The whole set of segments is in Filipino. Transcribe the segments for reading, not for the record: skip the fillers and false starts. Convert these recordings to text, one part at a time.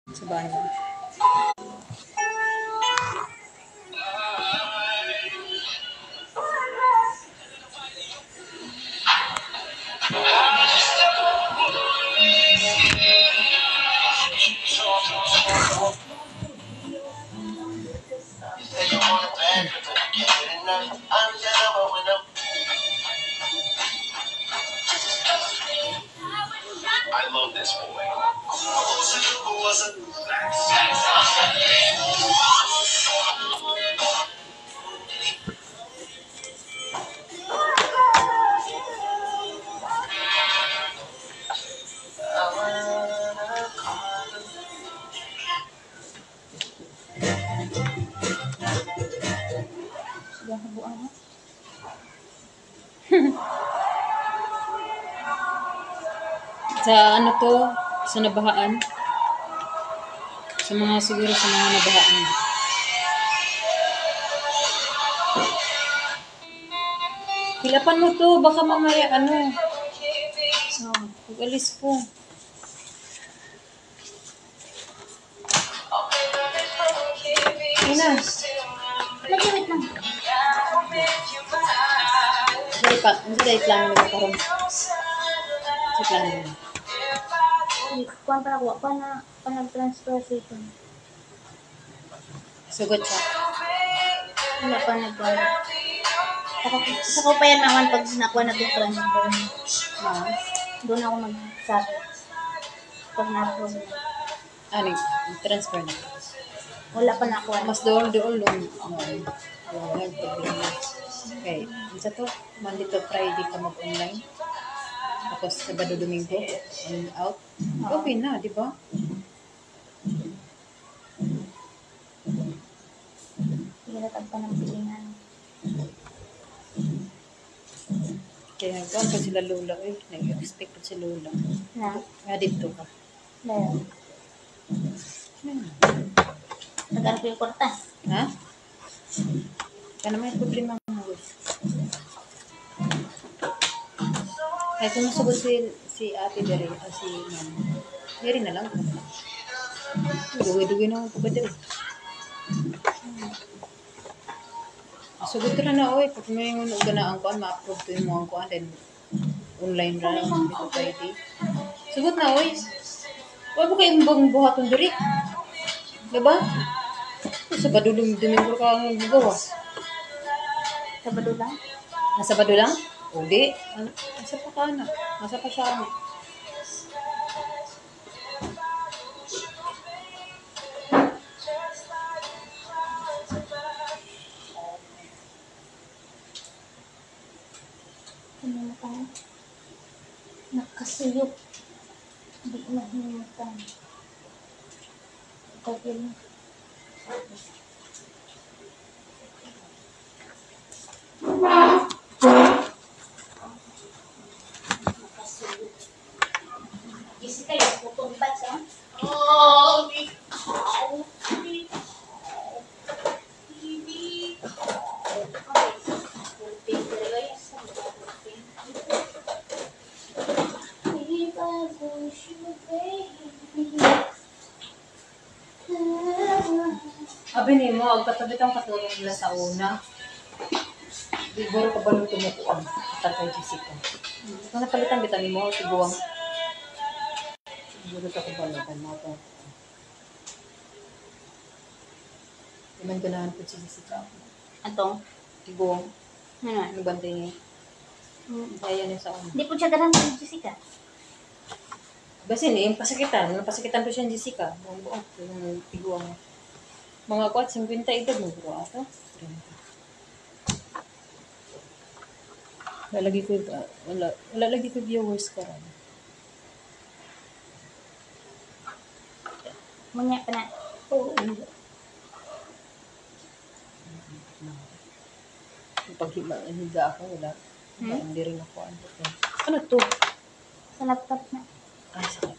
Sa bahay. I love this boy. Sa ano to? Sa nabahaan? Siguro sa mga nabahaan. Hilapan mo to, baka mamaya ano. Pag-alis ko. Ina. Mag-wait lang. Dahil lang nagkaroon. Sa lang. Kuwan pa ako. Pa nag-transfer sa ito. Sugot siya. Wala pa nag-kuwan. Isa ko pa yan naman pag nakuha na itong transfer. Doon ako magsabi. Pag na-approve na. Ano, transfer na. Wala pa nakuha. Mas doon. Okay. Isa to, Monday to Friday ka mag-online. Tapos Sabado, Domingo, on out. Okay na, di ba? Hilatag pa ng pilingan. Kaya gawin pa sila Lola. Nag-expect pa si Lola. Na? Nga dito ka. Dahil. Tagal ko yung kwarta. Ha? Kaya naman yung problema mo. Ay, kung masugod si ate Dere, si mama, Dere na lang. Duwi-duwi na ako pa Dere. Sugod ka na oy. Pag may ganaan ko, ma-approve ko yung mga ko, then online na lang dito Friday. Sugod na oy. Huwag mo kayong bang buhaton Dere. Diba? Sabado Domingo ka ang magawa. Sabado lang? Sabado lang? Hindi. Nasa pa ka na. Nasa pa siya na. Ano na tayo? Nakasuyok. Hindi ko mahinimutan. Tagil. Isi kayo, putong bats, ha? Abi ni mo, agpatabit ang katulong nila sa una. Siguro ka ba nung tumukuan? Tatay Jessica. Kung napalitan kita ni mo, tiguang. Siguro ka ba nung mo ito? Iman ganahan po si Jessica. Atong? Tiguang. Ano? Ano bantay niya? Kaya niya sa una. Hindi po siya ganang si Jessica. Basta ni, yung pasakitan. Pasakitan po siya ni Jessica. Yung tiguang. Mga kwat, 50 edad mo bro ato. Lalagi ko, wala lagi ko viewers ka rin. Munya pa na. Oo. Pag higa ako, wala. Hindi rin ako. Ano to? Sa laptop na. Ay, sakit.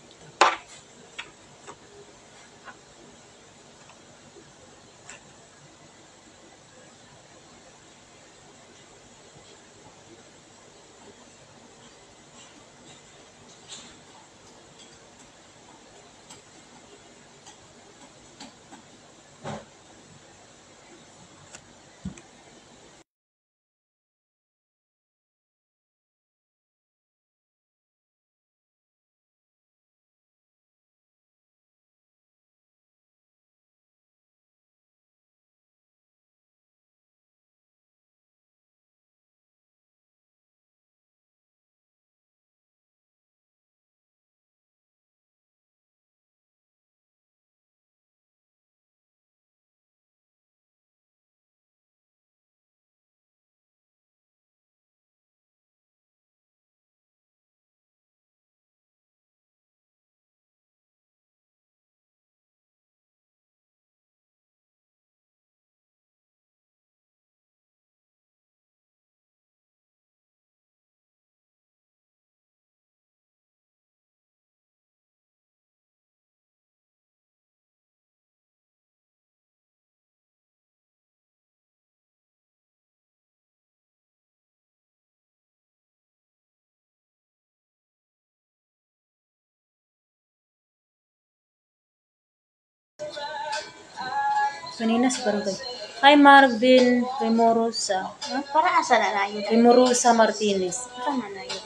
Kanina sa barangay. Hi, Marvin Remorosa. Huh? Para asa na na yun. Remorosa Martinez. Asa na na yun.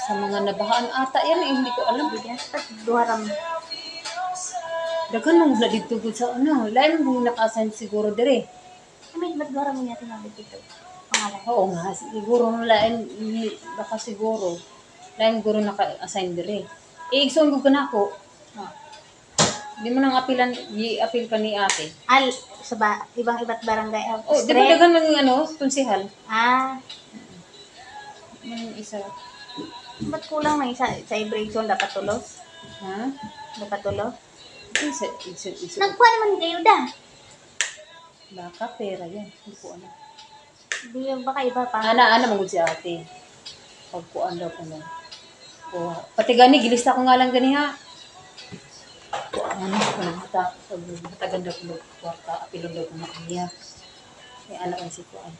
Sa mga nabahaan ata yan eh, hindi ko alam. Bigyan sa duharam. Dagan mong na dito gud sa ano. Lain mong naka-assign siguro dire. May ba't duharam niya tinawag dito? Pangalan. Oo nga, siguro lain, baka siguro. Lain guro naka-assign dire. I-igsoon ko na ako. Oh. Di mo nang apilan, i-apil ka ni ate. Al, sa ibang iba't barangay. Oh, di ba dagan ng ano, konsehal? Ah, Yung isa. ba't kulang na isa? Sa vibration dapat tulos? Ha? Dapat tulos? Isa. Nagkuha naman kayo da. Baka pera yan. Hindi ko alam. Di baka iba pa. Ana mangod si ate. Pagkuan daw ko na. Kuha. Pati gani, gilista ko nga lang gani ha. Ano ko na hatagan daw ko kwarta. Apilon daw ko na kanya. May anak ang si Kuan.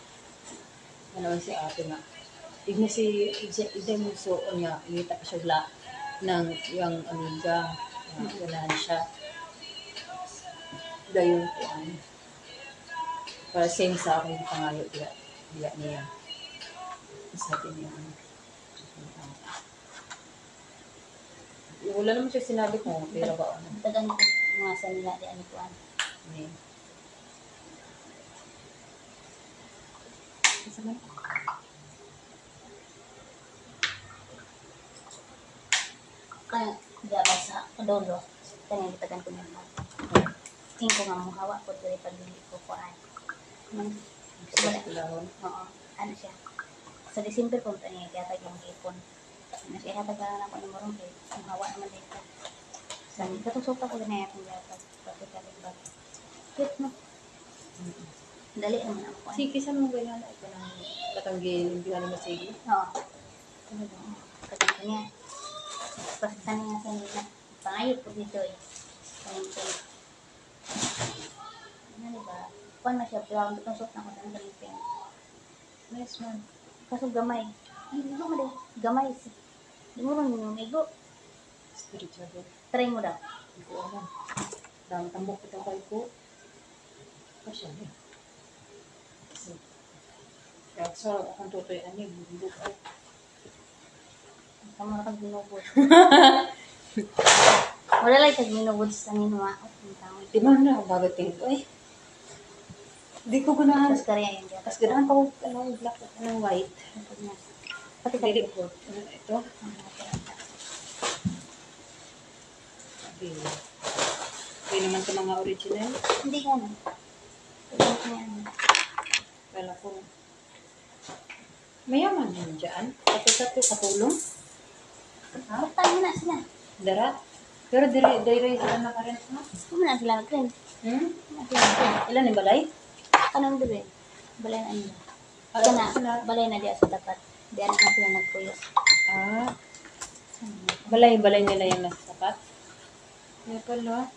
Ano si ate nga. Igna si Ide mo so niya. Imita pa siya la ng yung amiga. Ganahan siya. Dayon Kuan. Para same sa akin yung pangayo diya niya. Sabi niya. Wala naman siya sinabi ko, pero ba ano? Tagan ko mga sa nila di ano kuan. Hindi. Isa man. Kaya diba sa kadolo. Kanya tagan ko niya. Tingin ko nga mong hawa ko dili pag dili ko kuan. Lahon. Oo. Ano siya? Sa December po ito niya kaya yung ipon. Ano siya hatag na ako ng morong kay ang hawa naman dito. Sa katusok ako na yung yatag. Pati ka rin ba? Cute no? Dali naman ako. Sige, saan mo ganyan na ito ng katanggil, hindi ka naman sige? Oo. Kaya ko niya. Pasitan niya sa nila. Pangayot po dito eh. Pangayot. Ano ba? Kuan na siya, pero ang tusok na ko ng galipin. Nice man. Kaso gamay. Ay, hindi mo din. Gamay. Hindi mo rin yung igo. Spiritual. Try mo daw. Hindi ko alam. Dang tambok ito kay ko. Kasi ano eh. Kaya sa akong tutoy ani, bundok ay. Kamu na kag-minubod. Wala lang kag-minubod sa ninwa. Di man na, bagating ko ay. Di ko ganahan. Tapos kariya yun. Tapos ganahan pa ko anong black, anong white. Pati Dili kag ko. Ano ito? Okay. Okay naman ito mga original. Hindi ka na. Pagkat niya ano. Kala ko. Mayaman yun dyan. Pati katulong. Ha? Baktan mo na sila. Dara? Pero dire sila na ka rin. Ha? Kung na sila nag-trend. Hmm? Kung na sila nag-trend. Ilan yung balay? Anong doon? Balay na nila. Ah, Kana, balay na diya sa tapat. Diyan na sila nagpuyo. Ah. Balay nila yung nasa tapat. Kaya pala.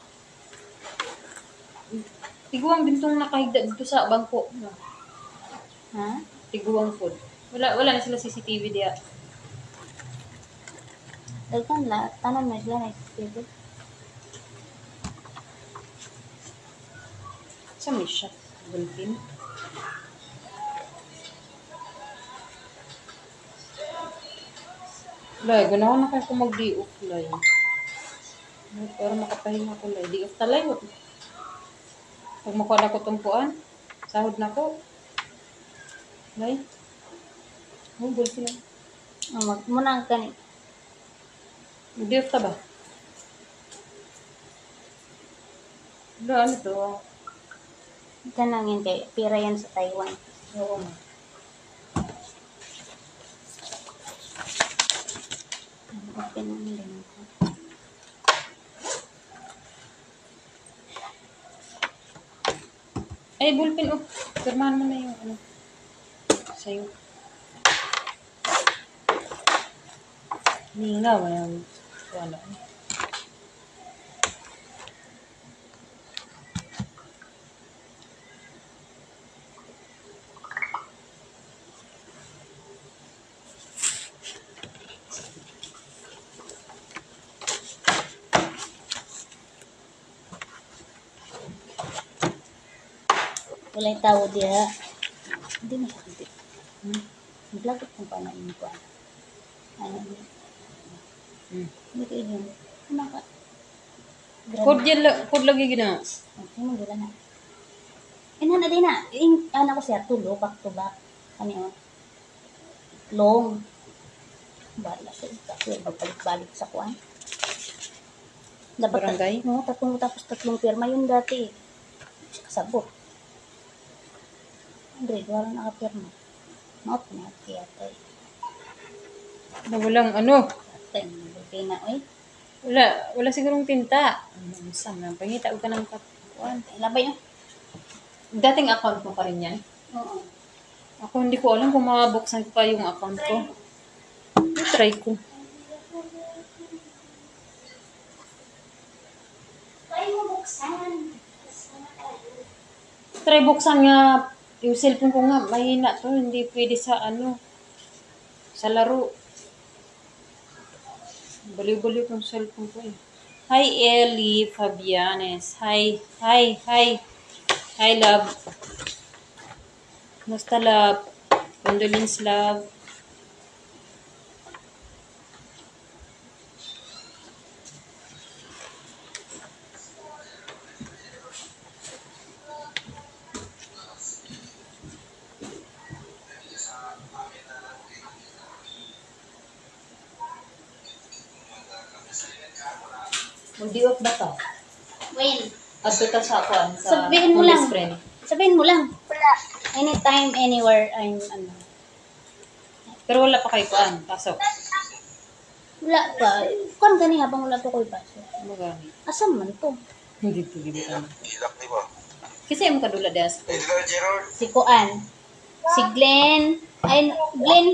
Tiguang bintong nakahigda dito sa bangko. No? Ha? Tiguang food. Wala na sila CCTV diya. Dagkan la, tanan na sila na isipin. Sa may shop. Bulpin. Lay, ganahan na kayo kung mag-di-off, Lay. Pero makapahinga ko, Lay. Di-off talay. Pag makuha na ko tumpuan, sahod na ko. Lay. Oh, bulpin na. Muna gani. Di-off ta ba? Ano to? Diyan lang yun kay pira yan sa Taiwan. Oo. Okay na nila. Ay, bulpin, oh. Pirmahan mo na yung ano. Sa'yo. Ninga, walang ano. Walay tao diha. Hindi masakit. Naglagot kung paano yung kuha. Ano? Hindi kayo yun. Ano ka? Kod lagi gina. Okay, magula na. Ina na din na. Yung anak ko siya, tulo, back to back. Ano yun? Long. Bala siya. Kasi magbalik-balik sa kuhan. Dapat Barangay? No, tatlong pirma yun dati. Kasabot. Andre, wala nakapirma. Not na, kaya tayo. Walang ano. Tayo, nabulkay na, oy. Wala sigurong tinta. Sam lang. Pangita ka ng kapuan. Ilabay yun. Dating account mo pa rin yan. Oo. Ako hindi ko alam kung mabuksan ko pa yung account ko. Try ko. Try mo buksan. Try buksan nga yung cellphone ko nga. Mahina to. Hindi pwede sa ano. Sa laro. Baliw-baliw yung cellphone ko eh. Hi, Ellie Fabianes. Hi, love. Musta, love? Condolence, love. Mag-di-off ba to? When? Adto ta sa ako, sa Sabihin mo police lang. friend. Sabihin mo lang. Wala. Anytime, anywhere, I'm ano. Pero wala pa kay kuan, pasok. Wala pa. Kung gani habang wala to ko'y baso. Ano gani? Asam man to. Hindi to, hindi to. Hilak di ba? Kasi mo kadula des. Hindi ka Gerald. Si Kuan. Si Glenn. Ay, Glenn.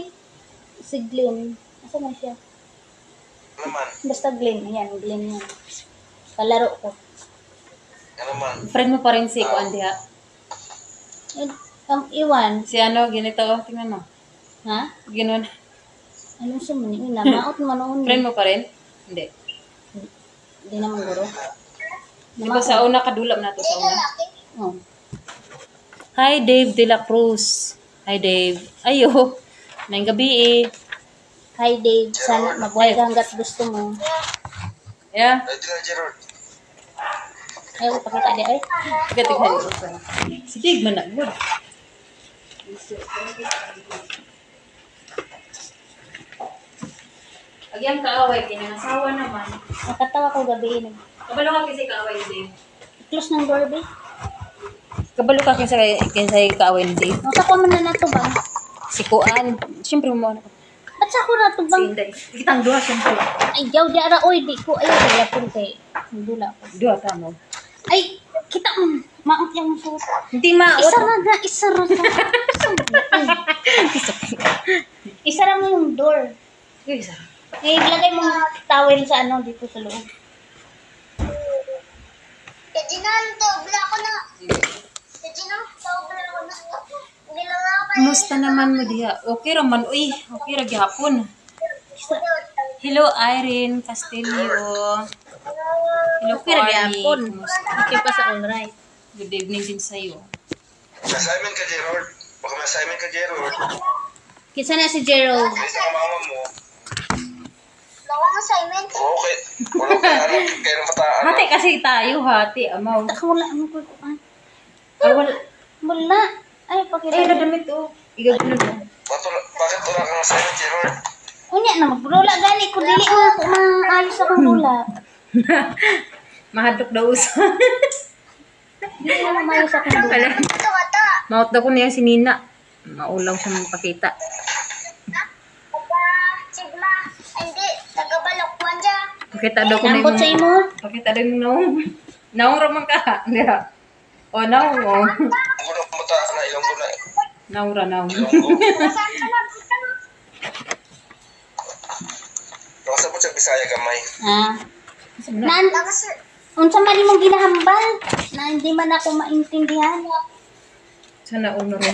Si Glenn. Asa man siya? Naman. Basta Glenn. Ayan, Glenn yan. Kalaro ko. Ano man. Friend mo pa rin si kuan diha. Iwan. Si ano, ganito, oh, tingnan mo. Ha? Ginon. Anong siya man yun? Namaot man noon. Friend mo pa rin? Hindi. Hindi naman guro. Di ba sa una kadula na to sa una? Oh. Hi, Dave De La Cruz. Hi, Dave. Ayo. Nang gabi eh. Hi Dave. Sana mabuhay ka hanggat gusto mo. Yeah. Hindi ka Gerald. Ayaw, pakita di ay. Gatig hali. Si Dave man na. Good. Agyang kaaway, kinangasawa naman. Nakatawa ko gabi. Kabalo ka kasi kaaway ni Dave. Close ng door, babe. Kabalo ka kasi kaaway ni Dave. Nasa ko man na nato ba? Si Kuan. Siyempre mo ano. At sa ako nato Si bang? Inday. Kitang duha siyempre. Ay, yaw di ara. Oy, di ko. Ayaw, wala po kay. Dula ko. Duha ka mo. Ay, kita mo. Maot yung suot. Hindi ma. Isa na na. Isa na na. Isa na mo yung door. Uy, isa. Eh, ilagay mo towel sa ano dito sa loob. Kumusta naman mo diha? Okay raman. Uy, okay ra gyapon. Hello, Irene Castillo. Hello, Okay, ra Arnie. gyapon. Kumusta? Okay pa sa alright. Good evening din sa'yo. May assignment ka Gerald. Baka may assignment ka Gerald. Kinsa na si Gerald? Bilis ang mama mo. Okay. Wala ka alam. Kaya na mataan. Hati kasi tayo, hati. Amaw. Taka wala mo ko. Awal. Wala. Ay, pakita. Ay, nadamit oh. Igagulod mo. Bakit wala kang assignment Gerald? Unya na magrula gani ko dili mo ako maayos akong rula. Mahadlok daw usa. Dili mo maayos akong rula. Maot daw ko niya si Nina. Maulang siya magpakita. Pakita daw ko na Lambot sa imo. Pakita daw yung naong. Naong ramang ka. Diba? O, naong o. Ang gunang mataan na ilang guna. Naong ra, naong. Ilang guna. Baka sa po siya Bisaya gamay. Ah. Nan, unsa man imong ginahambal na hindi man ako maintindihan. Sana uno rin.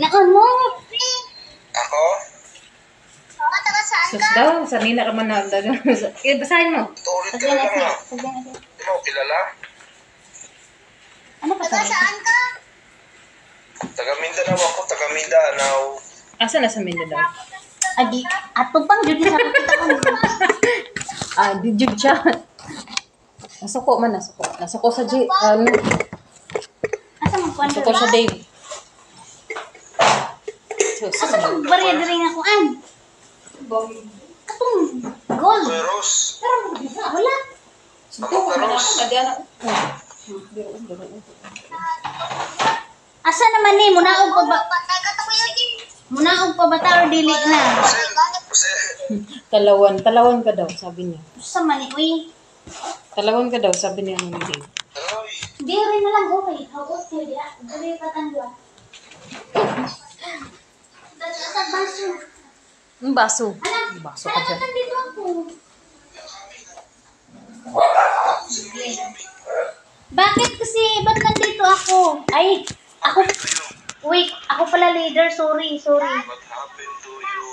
Naon mo? Ako? Sus daw, sa Nina ka man na. Basahin mo. Tulit ka Sagyan lang ate. na. Sagyan ate. Di mo kilala? Ano pa sabi? Taga Mindanao ako, taga Mindanao. Asa na sa Mindanao? Adi, ato pang jud sa kita ko. Di jud siya. Nasuko man, nasuko. Nasuko sa J, Asa man kuan? nasuko sa Dave. Asa pang barya diri nga kuan? Katong gold. Kuya Rose. Wala. Suko ko na ako, nadiyan ako. Asa naman ni munaog pa ba? Munaog pa ba ta or dili na? Talawan ka daw, sabi niya. Sa man ni uy. Talawan ka daw, sabi niya ng Dave. Diri na lang okay. Hawot kayo dia. Diri pa tanduan. Sa baso. Ang baso. Alam, Baso ka dyan. nandito ako. Bakit kasi, ba't nandito ako? Ay, ako, wait, ako pala leader, sorry. What happened to you?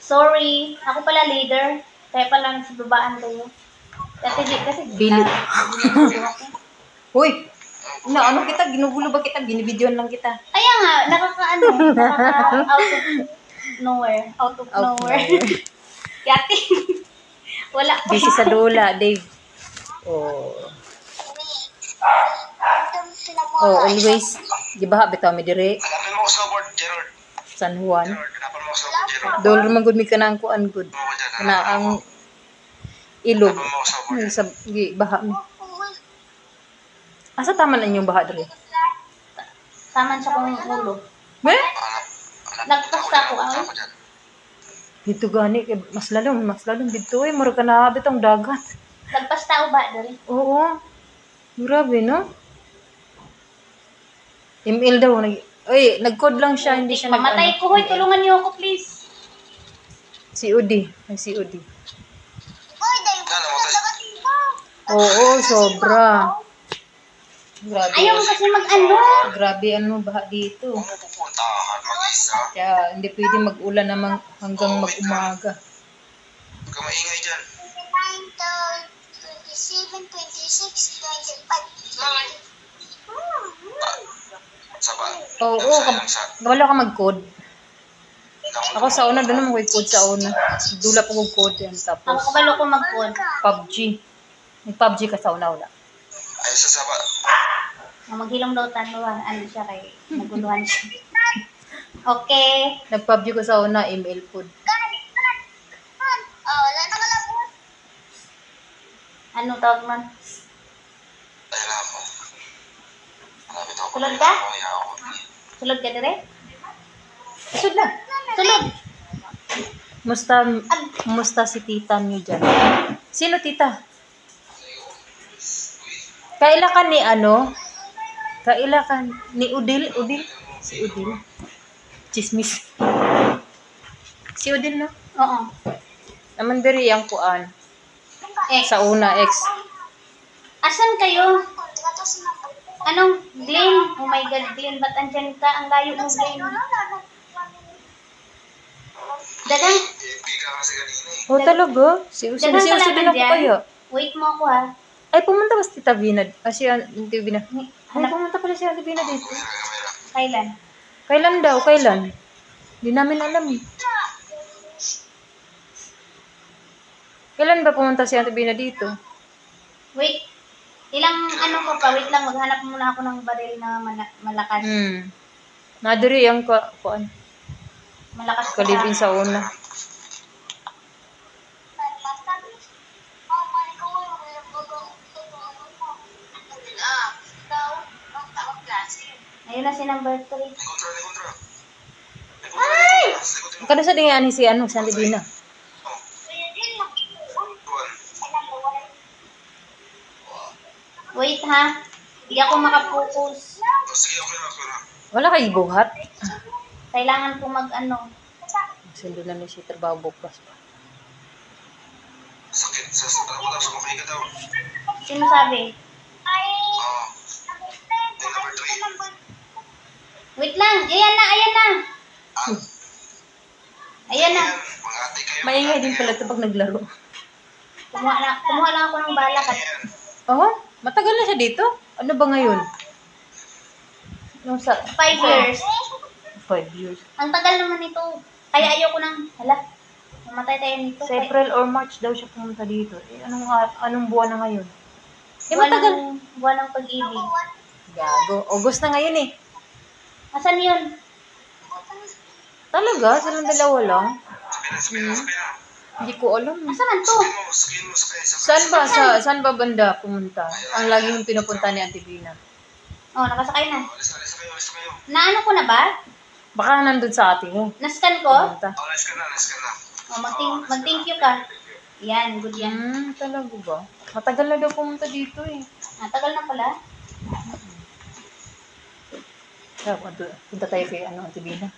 Sorry, ako pala leader. Kaya pala nagsibabaan kayo. Kasi Bili. Uy! Ano kita? Ginugulo ba kita? Binibidyon lang kita. Kaya nga, nakaka out of nowhere. Out of nowhere. Yati. Wala pa. Busy sa dula, Dave. Oh, always. Di ba bitaw mi dire Hanapin mo ako sa board, Gerald. San Juan. Gerald, hanapin mo ako sa board, Gerald. Dol man gud mi kanang kuan gud. Na ang ilog. Hanapin mo ako sa board. Sa baha mi. Asa tama na inyong baha dire? Taman sa kong ulo. Eh? Nagpasta ko ang Dito gani kay mas lalong dito mura ka na bitong dagat. nagpasta ko ba dali? Oo. Grabe no? Email daw nag-code lang siya, hindi siya Mamatay ko hoy, tulungan niyo ako please. COD, nag-COD. Oo, Oo, sobra. Grabe. Ayaw mo kasi mag-ano. Grabe baha dito. Kung mo pupuntahan mag-isa, Kaya hindi pwede mag-ulan naman hanggang mag-umaga. huwag ka maingay dyan. Saba. Oo, wala ka mag-code. Ako sa una, doon naman ko code sa una. Dula po kong code yan. Ako Tapos, kabalo ko mag-code. PUBG. Nag-PUBG ka sa una. Ay, sa saba. Maghilong daw tanuan. Ano siya kay naguluhan siya. Okay. Nag-PUBG ko sa una, email code. Ano tawag man? Ay, alam mo. Malapit ako. Tulad ka? Kaya ako. Sulod ka dire? Isod na. Sulod. Musta si tita niyo dyan? Sino tita? Kaila ka ni Kaila ka ni Udil? Si Udil. Chismis. Si Udil no? Oo. Naman diri ang kuan. Sa una, Asan kayo? Anong Glenn? Oh my God, Glenn, ba't andyan ka? Ang layo mo, Glenn. Dadang, PNP ka kasi kanina eh. Oh, talaga? dadang ka lang Din ako andyan. kaya. Wait mo ako ha. Ay, pumunta ba si Tita Vina? Siya, Tita Vina. Ay, Hanap, pumunta pala si Tita Vina dito. Kamera. kailan? Kailan daw? Kailan? Hindi namin alam eh. Kailan ba pumunta si Tita Vina dito? Wait. Ilang ano ko pa? Wait lang, maghanap muna ako ng baril na malakas. Nadiri ang kuan. Malakas ka Kalibin sa una. Ayun na si number 3. Kontra. Ay! Kada sa dingan ni si Tita Vina. Wait ha. Hindi ako makapokus. Sige, okay na. Wala kay buhat. Kailangan ko mag-ano. Sundo na ni si trabaho bukas pa. Sakit sa ako daw, sumakay ka daw. Sino sabi? Oo. Number 3. Wait lang. Ayan na. Ayan na. Mga ate kayo. Maingay din pala ito pag naglaro. Kumuha lang ako ng bala. Ayan. Oh? Matagal na siya dito? Ano ba ngayon? Nung sa 5 years. 5 years. Ang tagal naman nito. Kaya ayoko nang, hala, mamatay tayo nito. Sa April or March daw siya pumunta dito. Eh, anong buwan na ngayon? Eh, Buwan matagal. buwan ng pag-ibig. Gago. August na ngayon eh. Asan yun? Talaga? Silang dalawa lang? Sabihin na. Hindi ko alam. Asan man to? Sabihin mo sa Saan ba banda pumunta? Ang lagi yung pinupunta ni Auntie Bina. Oh, nakasakay na. Alis kayo. Naano ko na ba? Baka nandun sa ate mo. Nascan ko? Pumunta. Alis ka na. Oh, mag-thank you ka. Yan, good yan. Talaga ba? Matagal na daw pumunta dito eh. Tagal na pala. Kaya, punta tayo kay Auntie Bina.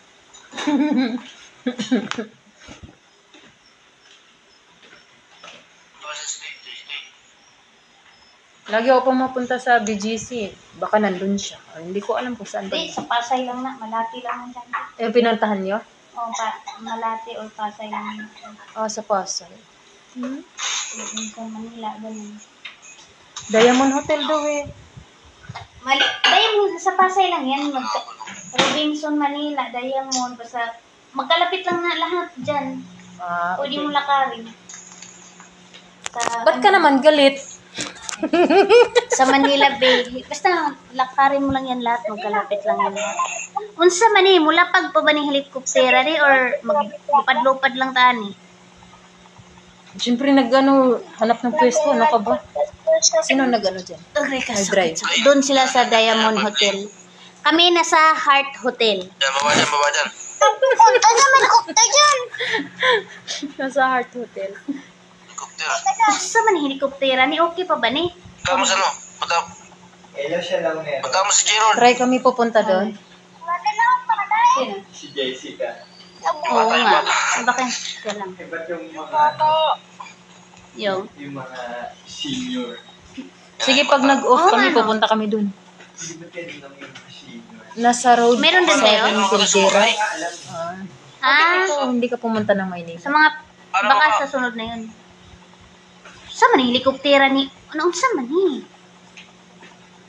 Lagi ako pumapunta sa BGC. Baka nandun siya. Or, hindi ko alam kung saan ba. Hindi, sa Pasay lang na. Malati lang yan. Eh, pinuntahan niyo? Oh, Malati or Pasay lang yan. Sa Pasay. Sa Manila, ganun. Diamond Hotel daw eh. Diamond, sa Pasay lang yan. Robinson, Manila, Diamond. Basta, magkalapit lang na lahat dyan. Pwede mo lakarin. Ba't ka naman galit? Sa Manila Bay. Basta, lakarin mo lang yan lahat. Magkalapit lang yan lahat. Unsa man eh, mula pag pa ba ni helikoptera ni or maglupad-lupad lang taan eh? Siyempre hanap ng pwesto. Ano ka ba? Sino nag-ano dyan? Okay, drive. Doon sila sa Diamond Hotel. Kami nasa Heart Hotel. Yan, baba dyan. Nasa Heart Hotel. Helicopter. Basta man helikoptera ni, okay pa ba ni? Punta mo sa ano? Punta mo si Gerald. Try kami pupunta doon. Sino? Si Jessica. Oo nga. Bakit? Kaya lang. Ba't Yung. yung mga senior? Sige, pag nag-off Oo, kami, ano? pupunta kami doon. Hindi ba pwede lang yung mga senior? Nasa road Meron din kayo? 7 Caldera. Ah, Hindi ka pumunta ng Maynila. sa mga, baka sa sunod na yun. Sa man helikoptera ni, ano sa man eh?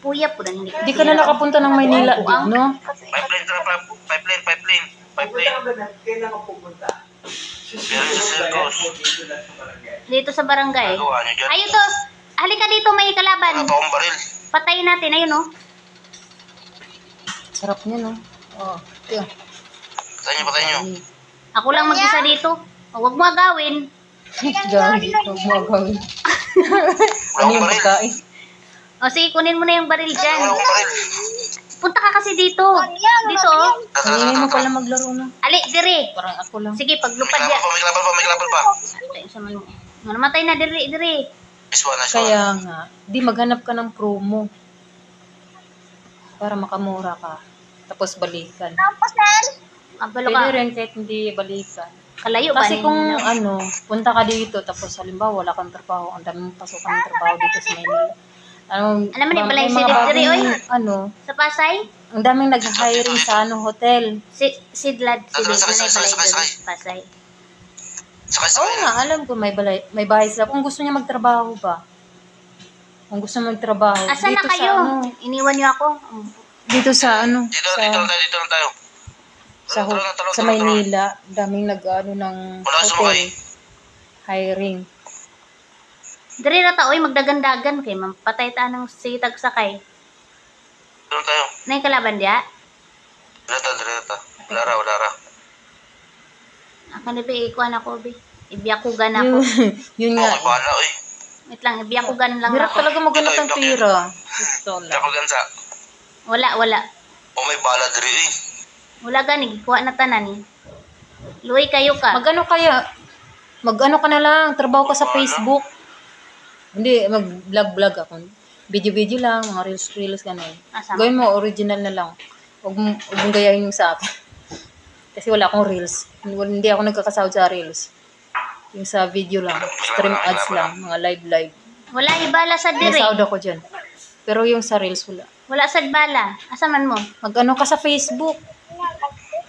Puya po na helikoptera. Hindi ka na nakapunta ng Maynila, no? Pipeline. Kailangan pumunta. Pero sa circus. Dito lang sa barangay. Dito sa barangay. Nagawa niyo dyan. Ayun to, halika dito, may Wala kalaban. pa akong baril. Patayin natin, ayun oh. Sarap niya, no? Oh, yun. Patayin niyo. Ako lang mag-isa dito. O, huwag mo agawin. Gagi, huwag mo agawin. Wala Ano akong yung baril. pagkain? O sige, kunin mo na yung baril Wala dyan. akong baril. Punta ka kasi dito. Dito oh. Hindi mo pala maglaro na. Ali, dire. Parang ako lang. Sige, May paglupad klapal ya. pa. May klapal pa. Tayo sa manu. Namatay na, dire. Nice one. Kaya nga, di maghanap ka ng promo. Para makamura ka. Tapos balikan. Abalo Pwede ka. rin kahit hindi balikan. Kalayo ba? Kasi kung punta ka dito, tapos halimbawa wala kang trabaho, ang daming pasukan ng trabaho dito sa Maynila. Ano man, balay may si mga Diri, oy. bagong, Sa Pasay? ang daming nag-hiring sa hotel. Sidlad. Sidlad na balay Sakay. sa Pasay. Oo nga, alam ko may bahay sila. Kung gusto niya magtrabaho ba? Kung gusto mo magtrabaho. Asan na dito kayo? Iniwan niyo ako. Dito sa Dito lang tayo. sa Maynila, daming nag-ano ng Wala sumakay. hotel. Hiring. Diri na ta, oy, magdagandagan kay mampatay ta ng sitag sakay. Dito lang tayo. Nay kalaban dia? Dito. Wala. Akan ni bi ikuan ako bi. Ibiyakugan ako. Yun Okay, nga. bahala oy. Wait lang, ibiyakugan lang Hirap ako. talaga maghanap ng pera. Ito lang. Dapat gansa. Wala. O may bala diri eh. Wala gani, kuha na tanan ni. Luoy kayo ka. Mag-ano ka na lang, trabaho ka sa Facebook. Hindi, mag-vlog ako. Video lang, mga reels, gano'n. Sama. Gawin mo, original na lang. Huwag mong gayahin yung sa akin. Kasi wala akong reels. Hindi ako nagkakasahod sa reels. Yung sa video lang, stream ads lang, mga live. Wala ibala sa May diri. sahod ako dyan. Pero yung sa reels, wala. Wala sa bala. Asa man mo? Mag-ano ka sa Facebook.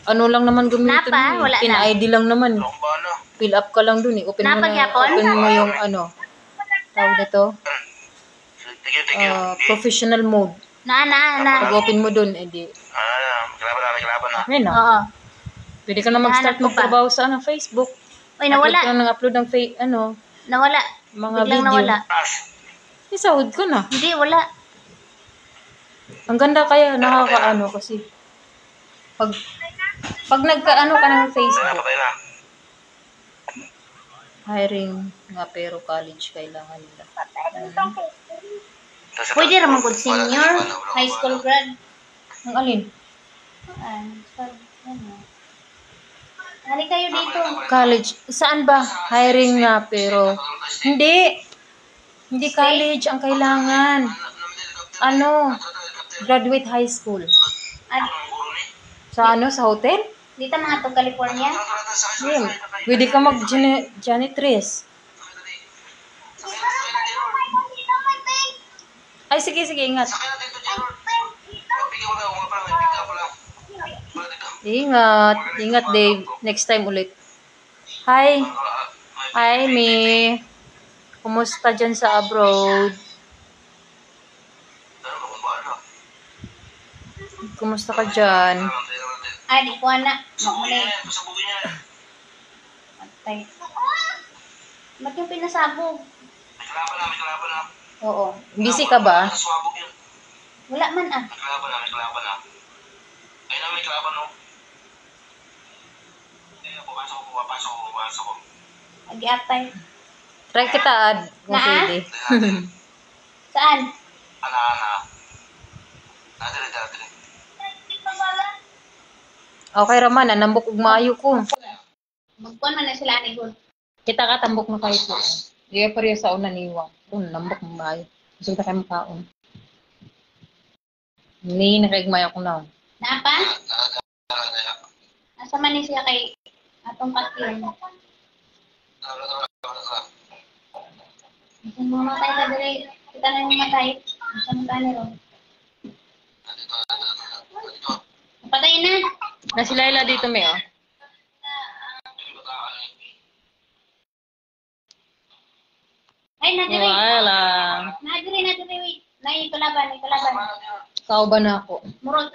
Ano lang naman gamitin Napa? mo. Wala na. Pin-ID lang naman. Wala akong bala. Fill up ka lang dun eh. Open mo Napagyapon? yung ano. Tawag na to. Thank you. professional mode. Na. Pag-open mo dun, edi. May kalaban na. Okay na. Oo. Pwede ka na mag-start Hinahanap ko pa. magtrabaho sa Facebook. Uy, nawala. Upload ng Nawala. mga Biglang video. nawala. Isahod ko na. Hindi, wala. Ang ganda kaya, nakakaano kasi. Pag nagkaano ka ng Facebook, Patay na. hiring nga pero college kailangan nila. Pwede naman kung senior, high school grad. Ang alin? Hali kayo dito. College. Saan ba? Hiring nga pero. Hindi college ang kailangan. Graduate high school. Sa sa hotel? Dito mga to California. Yeah. Pwede ka mag-janitress. Ay, sige, ingat. Ingat, Dave. Next time ulit. Hi, Mi. Kumusta dyan sa abroad? Kumusta ka dyan? Ay, di ko na. Maulay. Patay. Ba't yung pinasabog? May kalaban na. Oo. Busy ka ba? Swabog yun. Wala man ah. May kalaban na. Ayun na, may kalaban no. Papasok ko. Agi-atay. Try kita add kung pwede. Saan? Ana. Natin. Okay raman, nambok ug maayo ko. Magkuhan man na sila ni Good. Kita ka tambok na kayo po. Di pa rin sa una niwang. Nambok mo maayo. Gusto kita kayo makaon. Hindi nakigmay ako na. Naapa? Nasa man ni siya kay atong patin. Isang mga matay ka dali. Kita na yung matay. Isang gani ron. Patay na. Na si Laila dito, may Ay, nadiri. Wala. Nadiri, wait. Nay, kalaban. Kao ba na ako? Murag.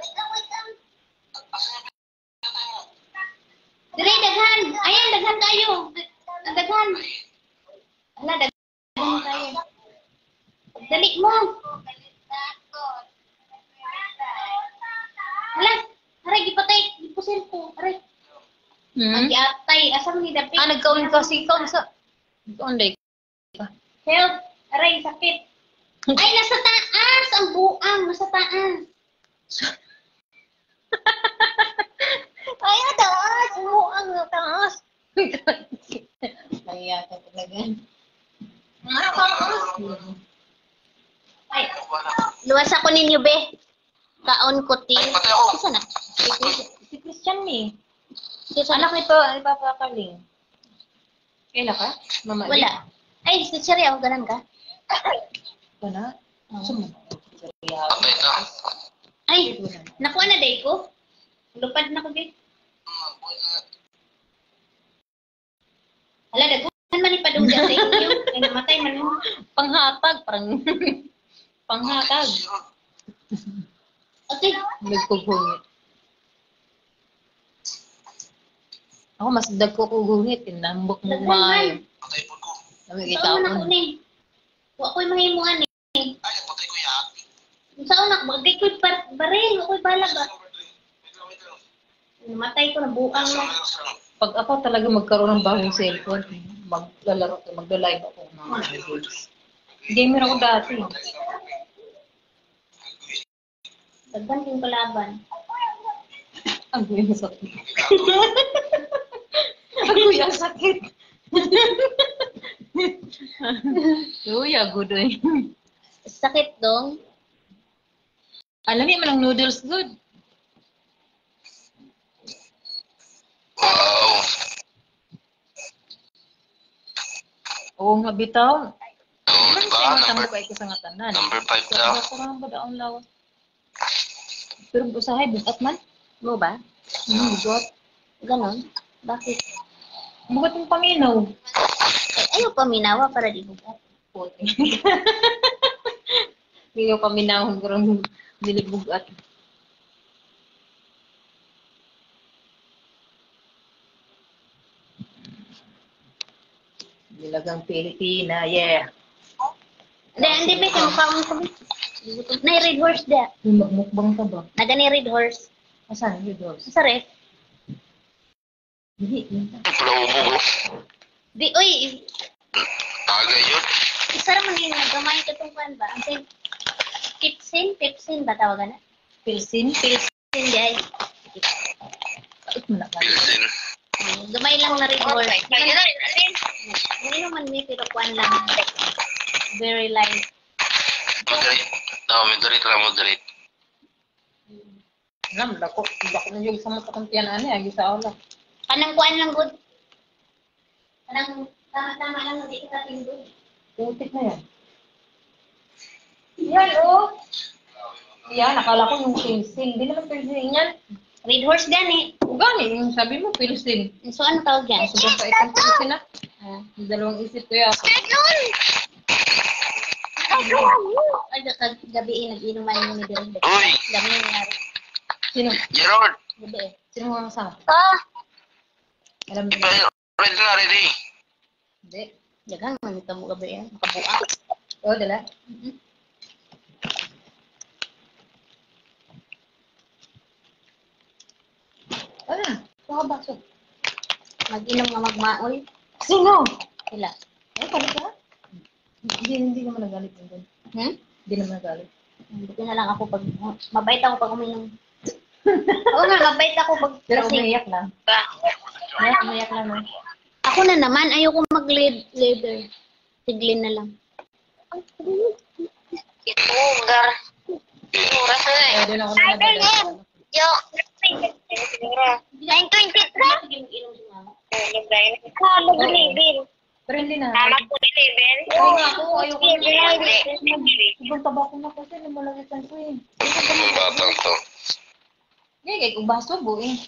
Dire, daghan. Ayan, daghan tayo. Daghan. Ala, daghan tayo. Dali mo. Ala, aray, gipatay. Gipusin ko. Aray. Mag-iatay. Asa mo ni Dapi? Nagkaon kasi ikaw sa... Onday. Help. Aray, sakit. Ay, nasa taas. Ang buang. Nasa taas. Ay, taas! Umuang na taas! Kaya ka talaga. Ay, luwas ako ninyo, be. Kaon ko, ti. Patay ako. Isa na. Si Christian ni. Anak nito, ay papakaling. Kailan ka? Mama, Wala. Ay, si Cherry, ako ganan ka? Ito na? Sumo. Patay na. Ay, nakuha na, day ko. Lupad na ko, day. Hala, daghan man ipadong dyan sa inyo. Ay, namatay man mo. Panghatag, parang... Panghatag. Okay. Nagkughungit. Ako, mas dagko kughungit. Tinambok mo maayo. Patay po ko. Namig Saan man ako ikaon. ni? Wa ko'y mahimuan ni. Ay, patay ko yan. Saan na? Bagay ko'y baril. Wa ko'y bala ba? Wait lang. Namatay ko, nabuang na. Pag ako talaga magkaroon ng bagong cellphone, magla-live ako ng mga games. Gamer ako dati. Daghan yung kalaban. Ang yung sakit. Ang yung sakit. Uy, good eh. Sakit dong. Alam niyo man ang noodles good. Wow. Oo nga bitaw. Oh, Ano diba? sa mga tambok ay kasang tanan? Number 5 daw. Sarang ba daon lawas? Pero usahay bukat man. Mo ba? Bukat. Ganon? Bakit? Bukat yung paminaw. Ay, ayaw pa minawa para di bugat. Puti. Hindi ko kami nahong karang nilibog at nilagang Pilipina, yeah. Hindi ba yung mukha ko? Na red horse da. Yung magmukbang ka ba? Naga ni red horse. Asan yung doors? Sa ref. Hindi, yun ta. Palaubog. Di, uy, Aga yun. isa naman yung nagamay ka itong kuhan ba? Ang say, Pipsin ba tawagan na? Pilsin? Pilsin di ay. Bakit mo na ka? Pilsin. Gamay lang na red horse. Hindi naman may pero kuhan lang. Very light. Moderate. No, moderate lang, moderate. Alam, dako na yung sa mata kong tiyan ani, agi sa ola. Kanang kuhan lang good. Kanang tama-tama lang hindi kita tindog. Putik na yan. Yan, oh. Yan, nakala ko yung pilsin. Hindi naman pilsin yan. Red horse gani. Gani, yung sabi mo, pilsin. So ano tawag yan? Sobrang sa itong pilsin na. Yung dalawang isip ko yan. Ay, gabi nag-inuman yung ni Direk. Uy! Gabi yung nangyari. Sino? Gerard! Gabi eh. Sino mo kasama? Alam mo. Ready na, ready. Hindi. Dagang man ito mo gabi yan. Makabuang. Oo, dala. Ano? Baka baso. Mag-inom nga magmaoy. Sino? Sila. Ay, palit ka? Hindi naman nagalit yung ganun. Hindi naman nagalit. Buti na lang ako pag... Mabait ako pag uminom. Oo nga, mabait ako pag... Pero kasi- umiyak lang. Umiyak lang, no? Ako na naman, ayoko mag-leather. Siglin na lang. Eh, doon ako na nagalit. Pero hindi na. Oo nga ako, ayoko na. Ibang taba ko na kasi lumalagitan ko eh. Ang batang to. Kaya kung baso bo eh.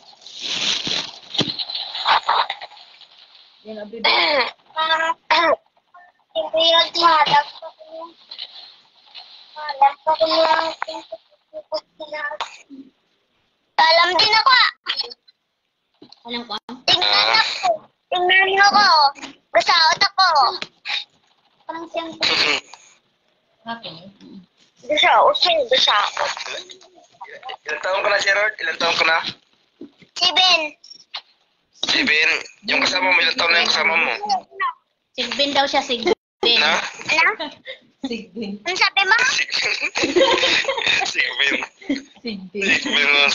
Yan, abri ba? Alam din ako. Alam ko. Tingnan mo ko. Gasaot ako. Parang siyang... Akin eh. Gasaot. Gasaot. Ilang taon ka na, Gerard? Ilang taon ka na? Siben. 7. Yung kasama mo, ilang taon na yung kasama mo? Sigbin daw siya, sigbin. Na? Ano? Sigbin. Ano sabi mo? Sigbin. Sigbin. Sigbin mo,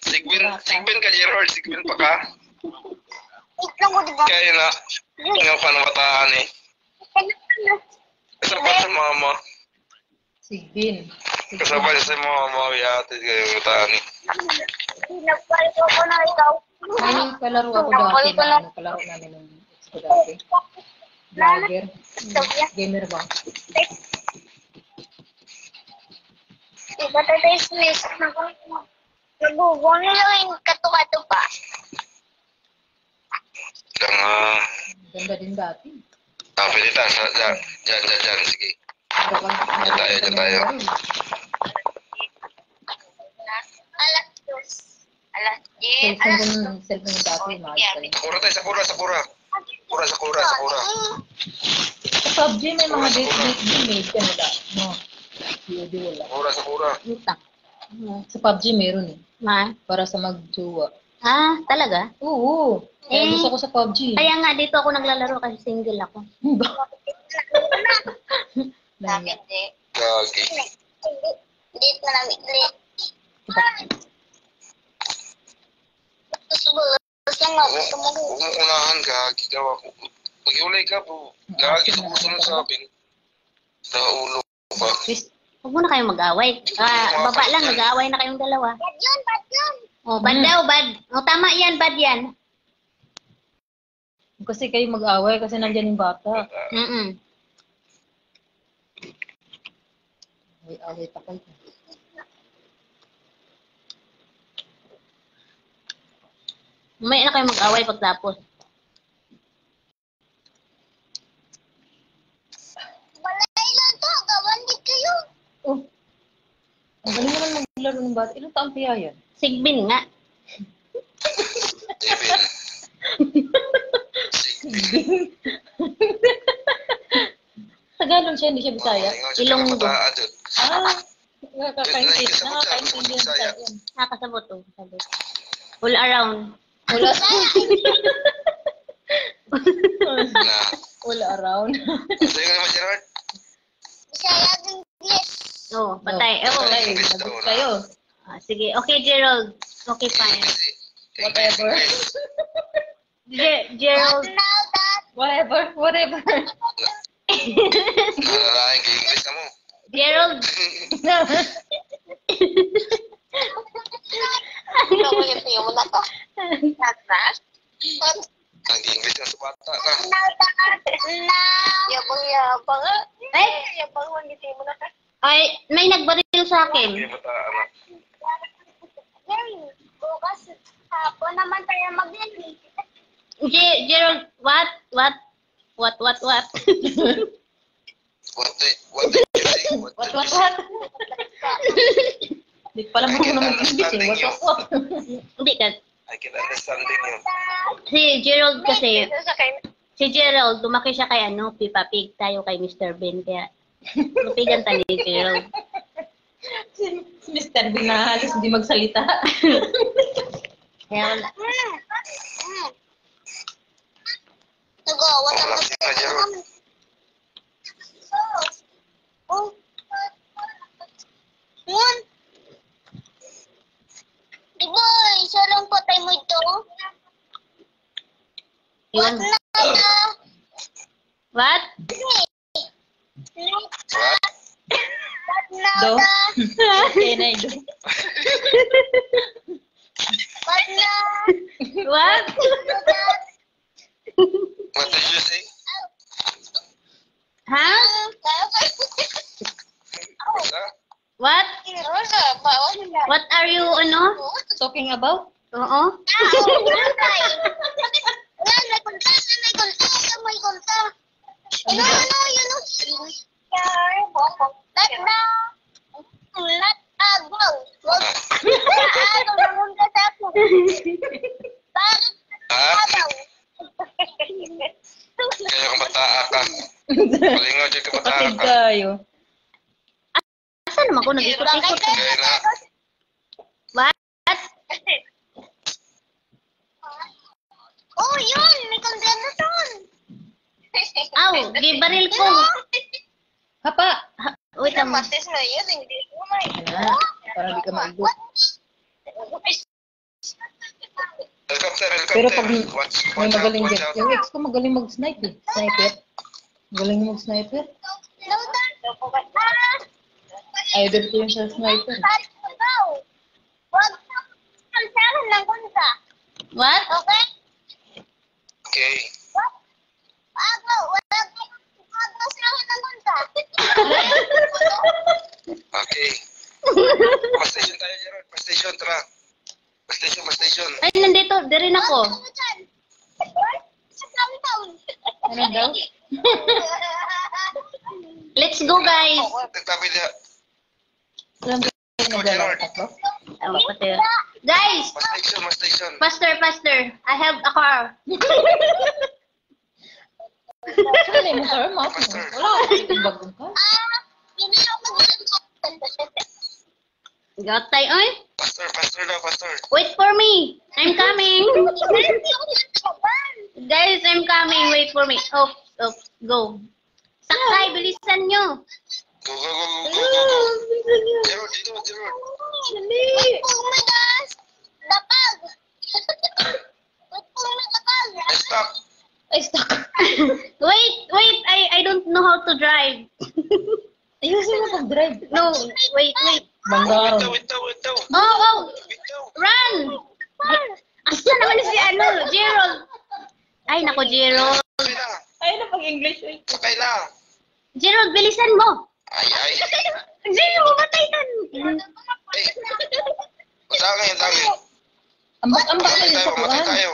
Sigbin ka, Gerard. Sigbin pa ka. Itlong ko diba? Kaya na. Ngayon ka na mataan eh. Kasabay sa mama. Sigbin. Kasabay sa mama. Yatid kayo mataan eh. Nagpalit ko na ikaw. Ay, yung kalaro ako dati na ano, kalaro namin ng ex ko dati. Vlogger. Gamer ba? Iba tayo smis. Nagugong nila yung katukato pa. Ganda din dati. Pilita. Diyan. Sige. Diyan tayo. Alas 2. Alas 10. Cellphone yung dati, mahal pa rin. Sakura tayo, Sakura. Sakura. Sa PUBG may mga date ka nila. No. COD wala. Sakura. Utang. Sa PUBG meron eh. Ma? Para sa magjowa. Ah, talaga? Oo. Kaya gusto ko sa PUBG. Kaya nga, dito ako naglalaro kasi single ako. Sabi di. Gagi. Dito na namin. Gusto mo. Huwag mo unahan, gagi. Mag-iulay ka po. Gagi, gusto mo sabihin. Sa ulo ka. Huwag mo na kayong mag-away. Baba lang, nag-aaway na kayong dalawa. Bad yun. Oh, bad daw, bad. Oh, tama yan, bad yan. Kasi kayo mag-away kasi nandyan yung bata. Away pa kayo. May na kayong mag-away pagtapos. Balay lang to. Gawan di kayo. Oh, Ang galing naman maglaro ng bata. Ilang taon kaya yan? Sigbin nga. Devil. Sigbin. Tagalog siya, hindi siya Bisaya. Ilonggo. Nakakaintindi. Nakakaintindi Bisaya. yan. Nakakasabot to. Sabi. All around. Wala Na. Wala around. Sa'yo nga naman, Gerard? Bisaya din, yes. Oh, patay. Oh, Oh, ay, nagot kayo. sige. Okay, Gerald. Okay, fine. Kasi, Whatever. Gerald. Now that Whatever. Nalalaking kay English na mo. Gerald. ano ko yung mo na to? Nag-English na sa bata na. Now that yabang. Ay, Yabang mo ngiti mo na to. ay, may nagbaril sa akin. Hindi bata, ano. Yay, bukas hapon naman tayo mag-leave. Gerald, what? What did you say? What? Hindi pala mo naman English eh. What? Hindi ka. I can understanding you. Si Gerald kasi, si Gerald, lumaki siya kay Peppa Pig, tayo kay Mr. Bean, kaya lupigan tayo ni Gerald. Si Mr. Bean na halos hindi magsalita. Kaya wala. Tugo, wala Wala mo. na, Gerald. Oh. Yun. Di ba, isa lang patay mo ito? Yun. What? Do? Okay na do. What? What did you say? Ha? What? What are you, Talking about? Oo? Kaya kang bataa ka. Palingaw dyan ka bataa Kapatid ka. kayo. Saan naman ako nag-ikot-ikot? Kaya na. What? Oh, yun! May kondena doon! Aw, gibaril ko. Hapa! Wait lang. Matis na yun, hindi ko na Wala. Para di ka maigot. Helicopter. Pero pag may Watch magaling out, din. watch out. Yung ex ko magaling mag-snipe eh. Sniper. Magaling mag-sniper. Idol ko yun sa sniper. Huwag kansaran ng kunta. What? Okay? Okay. Wag kansaran ng kunta. Okay. Pa-station tayo, Gerard. Pa-station, tara. Pa-station. Ay, nandito. Dirin ako. Sa downtown. Ano daw? Let's go, guys. Nagtabi niya. Alam ko yung naglalaro tatlo? Oh, pati. Guys! Pa-station. Faster. I have a car. Saan yung car mo? Wala ka yung bagong car. Hindi ako Gatay, oy. Faster. Wait for me. I'm coming. Guys, I'm coming. Wait for me. Oh, go. Sakay, bilisan nyo. Go. Gerard, dito. Pumigas! Dapag! Dapag! Stop. Ay, stuck. Wait. I don't know how to drive. Ayusin mo pag-drive. No, wait. Bandaron. Wait daw. Oh, Wait daw. run! Asa naman si Gerald? Ay, nako, Gerald. Sakay na. Ay, na pag-English. Ay. Sakay na. Gerald, bilisan mo. Ay. Gerald, matay ka. Ay. Dami. Ambak na yun sa Matay kuwan. tayo.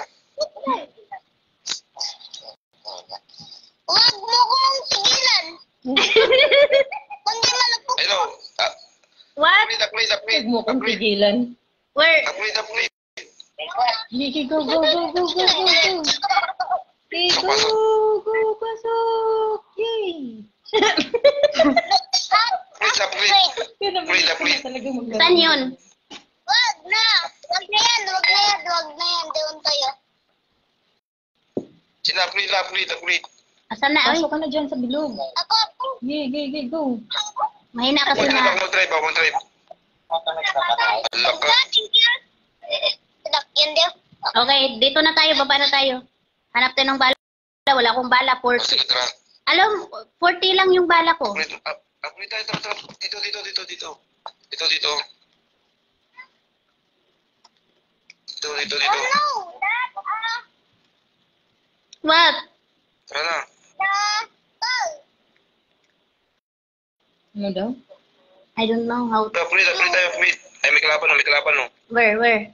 Huwag mo kong sigilan! Kundi malapok Hello. What? Wait Huwag mo kong tigilan. Where? Upgrade. Gigi, go. Okay, go, pasok. Yay! Upgrade. Talaga maglaro. Saan yun? Wag na. Wag na yan. Doon tayo. Upgrade. Asan na? Ay, Pasok ka na dyan sa bilog. Ako. Yay, go. mahina kasi Wag na. na mag-drive. Alaka. Thank you. Yan din. Okay, dito na tayo, baba na tayo. Hanap tayo ng bala. Wala akong bala, 40. Sige, tara. Alam, 40 lang yung bala ko. Upgrade tayo, tara. Dito. Oh no. What? Tara na. Ano daw? I don't know how to... Upgrade tayo. Ay, may kalaban no. Where?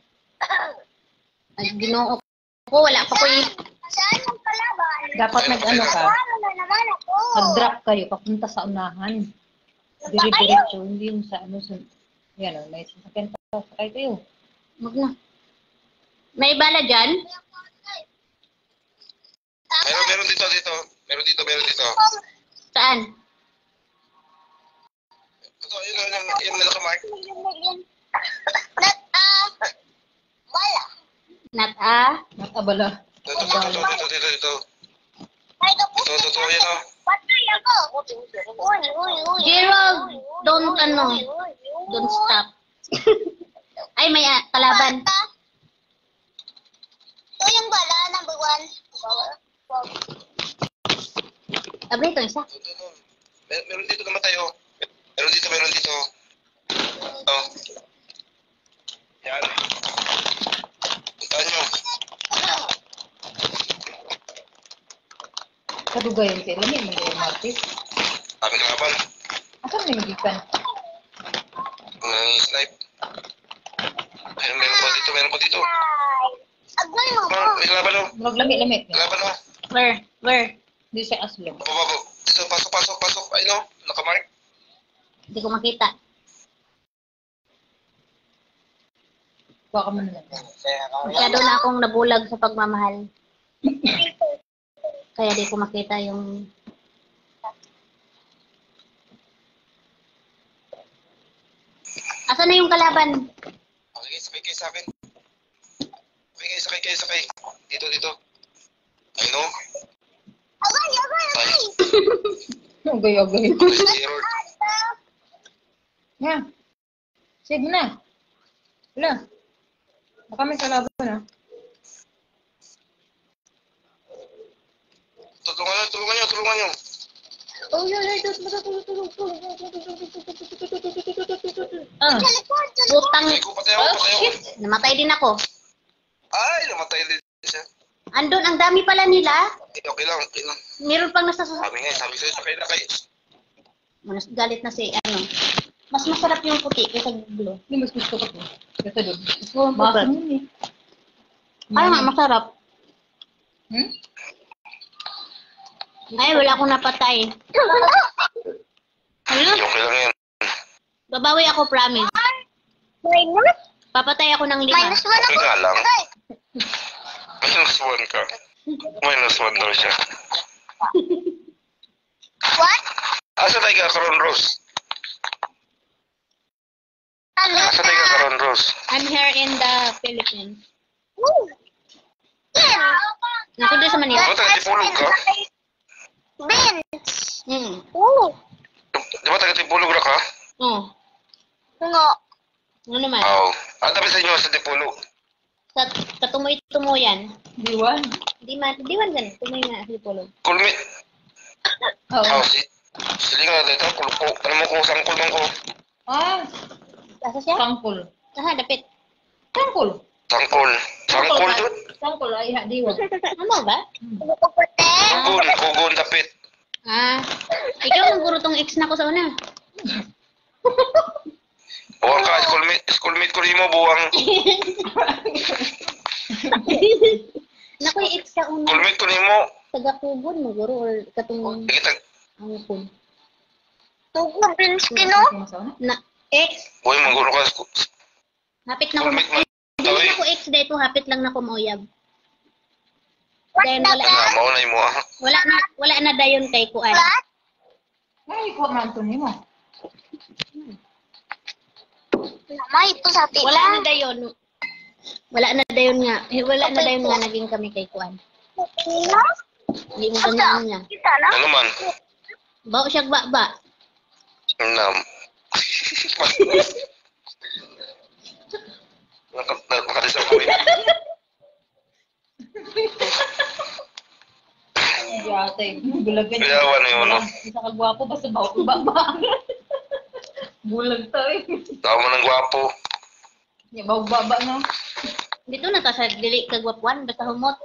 Ay, ginoo ko, wala pa ko yung... Saan yung kalaban? Dapat nag-ano ka? Ano na naman ako? Mag-drop kayo, papunta sa unahan. Dire-diretso, hindi yung sa ano. Yan o, may sasakyan pa. Sakay kayo. Wag na. May bala dyan? Meron dito. Meron dito. Saan? Ito, yung nakamark. Wala. Not Nakabala. Dito. Ay, tapos. Ito, yan o. Patay ako. Uy. Gerald, don't don't stop. Ay, may kalaban. Ito yung bala, number 1. Abri ito, isa. Meron dito naman tayo. Meron dito. Ito. Yan. Puntaan nyo. Kadugayan kayo. Lamig mo kayo, Martis. Aming kalaban. Asan may magikan? Snipe. Meron pa dito. Agay mo ko. May kalaban o. Lami. Kalaban o. Where? Hindi siya aslog. Baba. Dito, pasok. Ay no, nakamark. Hindi ko makita. Baka mo na. Masyado na akong nabulag sa pagmamahal. Kaya di ko makita yung... Asan na yung kalaban? Okay, sakay kayo sa akin. Sakay. Dito. Ay no. Agay. Agay. Police error. Nga. Save mo na. Wala. Baka may kalaban na. Tulungan nyo. Oh, Ah. Putang... Ay, patay ako. Namatay din ako. Ay, namatay din siya. Andun, ang dami pala nila. Okay lang. Meron pang nasasasabi. Sabi sa'yo, sakay na kayo. Mas galit na si ano. Mas masarap yung puti kaysa blue. Hindi mas gusto ko to. Ito doon. Oh, Maasim yun eh. Kaya nga, masarap. Hmm? Ay, wala akong napatay. Ano? Okay lang yan. Babawi ako, promise. Minus? Papatay ako ng 5. Minus 1 Okay ako. nga lang. Agay. -1 ka. -1 daw siya. What? Asa tayo ka, Karon Rose? Asa tayo ka, Karon Rose? I'm here in the Philippines. Woo. Yeah. Naku doon sa Manila. Di ba taga-Tipulog ka? Bench. Oo. Di ba taga-Tipulog na ka? Oh. Nga. Ano naman? Oo. Tabi sa inyo sa Tipulog. Sa katumoy-tumoyan. Diwan. Di man gan. Tumoy nga si Polo. Kulmit. Oo. Sili nga dito. Kulpo. Ano mo kung sangkul man ko? Ah, Asa siya? sangkol. Aha, dapit. Sangkol. Sangkul. Sangkul doon. Sangkol ay diwan. Ano ba? Puputi. Kugon, dapit. Ah, ikaw ang guro tong ex na ko sa una. Buwang ka, schoolmate ko rin mo, buwang. Naku, yung ex sa una. Schoolmate ko rin mo. Taga-kugon mo, guro, or katong Kita, ang kun. Tugon, Bench, kino? Na, Ex, Boy, maguro ka. hapit na ko. Ulmit man. Dili Tawi. na ko ex dito, hapit lang na ko mauyab. What Then the wala, fuck? Mao na mo ah. wala na dayon kay kuan. What? Ay, kuha man ito mo. May ito sa atin. Wala na dayon. Wala na dayon nga. Wala na dayon nga naging kami kay kuan. No? Hindi mo ganyan niya. Kita na? Ano man? Bao siya ba? Nam. Nakadisa ko eh. Yate. Bulag ka Kaya ano yun, no? Isa ka gwapo, basta baba. Bulag to eh. Tao mo ng gwapo. Baba, no? Dito na ta sa dili kagwapuan basta humot.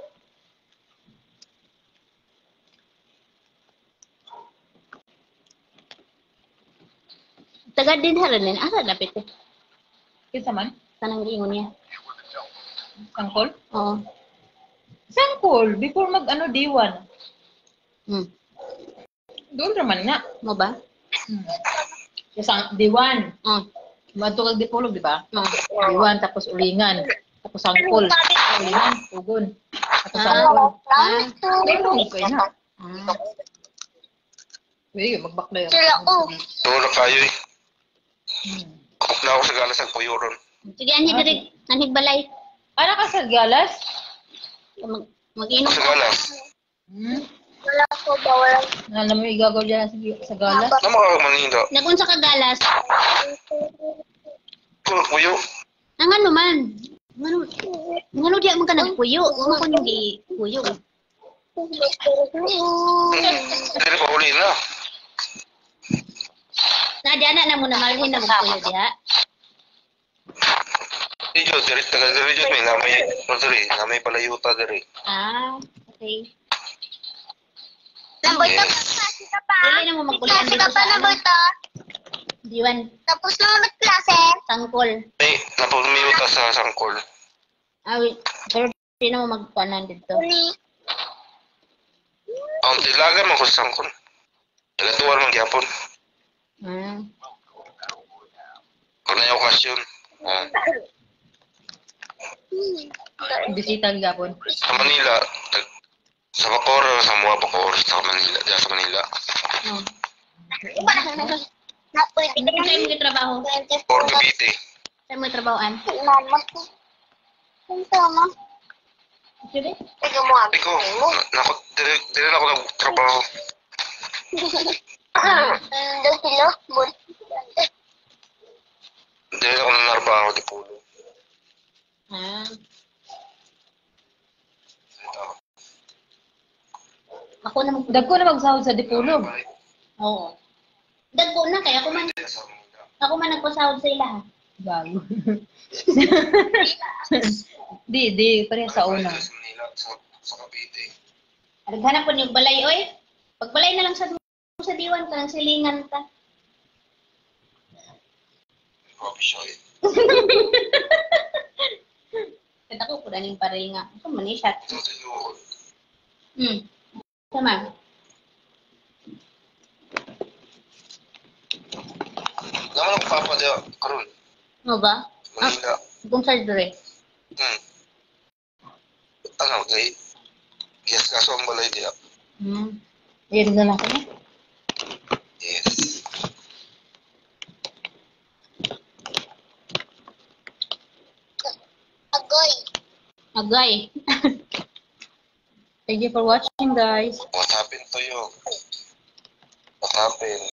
Taga din haran asa dapat ko. Kinsa man? Kanang giingon niya. Sangkol? Oo. Sangkol, before D1. Hmm. Doon naman na. Mo ba? D1. Oo. Madto kag Dipolog, di ba? Oo. D1, tapos ulingan. Tapos sangkol. Ulingan, tugon. Tapos Ah. sangkol. Promise to. Kayo na. Ah. Uy, magbakla yun. Sila, oh. Tulog kayo eh. Kapag na ako sa galas ng puyo ron. Sige anhig balay. Ano ka sa galas? Mag-inom Sa ko. galas. Wala ko ba? Wala. Alam mo, igagaw dyan sa galas? Ano mga Manila? Nagunsa ka galas. Puyo. Ang ano man. Ngano di man ka nagpuyo. Ano ko yung puyo. Dili pa uli na. Nadya na mo na malhin na magpuyo diha. Diyo, dirit taga dirit may namay palayuta diri. Ah, okay. Number Yes. klase ka pa? Dili na mo magkulian Klase dito ka pa sa number ano. to? Diwan, Tapos na ulit klase? tangkol. May napumiyuta sa sangkol. Ah, pero di na mo magkuanan dito. Uli. Ang tilaga man ko sa sangkol. Tagatuwar man gyapon. Ah. Kung na yung okasyon. Bisita gapon. Sa Manila, sa Bacoor, sa mga Bacoor, sa Manila, diyan sa Manila. Oh. Na pwede ka Hindi ko tayo mo trabaho. Or Cavite. Saan mo trabahoan? Mama. Ang tama. Sige. Taga mo abi. Iko, dire na ako nagtrabaho. Doon sila. Dire na ako nagtrabaho di pulo. Ah. Ako na mag... Dagko na magsahod sa Dipolog. Oo. Dagko na, kaya ako man nagpasahod sa ila. Ha? Gago. Di, pareha sa una. Sa Manila, sa Cavite. Naghanap ko yung balay, oy. Pagbalay na lang sa diwan ka, ng silingan ka. Coffee shop. Kita ko, kudaning paril nga. Ito, manishat. Ito sa Lord. Tama. Naman ako papa diya, karon. Ano ba? Manila. Kung sa dire. Ano, kay yes, kaso ang balay diya. Yan na lang ko. Yes. Agoy. Agay. Thank you for watching, guys. What happened to you? What happened?